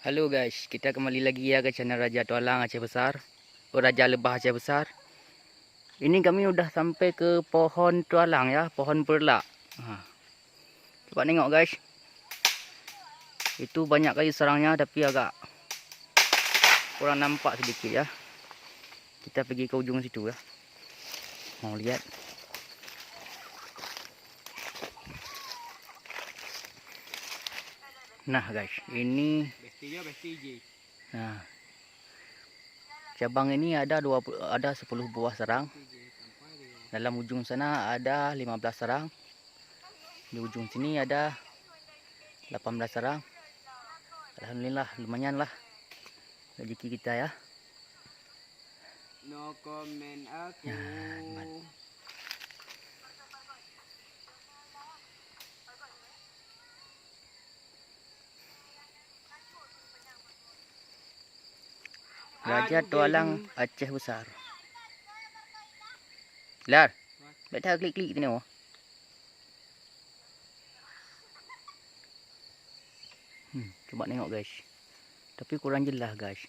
Halo guys, kita kembali lagi ya ke channel Raja Tualang Aceh Besar. Raja Lebah Aceh Besar. Ini kami udah sampai ke pohon tualang ya, pohon perlak. Coba tengok guys. Itu banyak kali serangnya tapi agak kurang nampak sedikit ya. Kita pergi ke ujung situ ya. Mau lihat. Nah guys, ini nah, cabang ini ada 10 buah serang. Dalam ujung sana ada 15 serang. Di ujung sini ada 18 serang. Alhamdulillah lumayan lah rezeki kita ya. No comment aku. Raja Tualang Aceh Besar. Lar. Baca klik-klik tengok. Coba tengok guys. Tapi kurang jelas guys.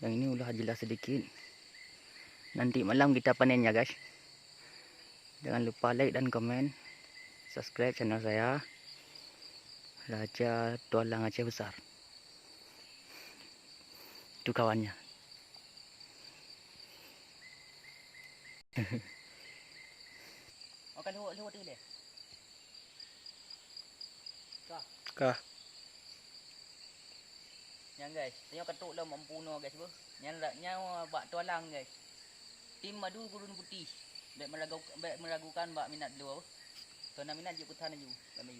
Yang ini udah jelas sedikit. Nanti malam kita panen ya guys. Jangan lupa like dan komen. Subscribe channel saya. Raja Tualang Aceh Besar. Itu kawannya. Makan lewat dia. Kah. Yang guys, tengok ketuk lah mempunuh guys bu. Yang bak tualang guys. Tim madu gurun putih. Baik meragukan bak minat dulu. Tuan nak minat je putan aja. Kami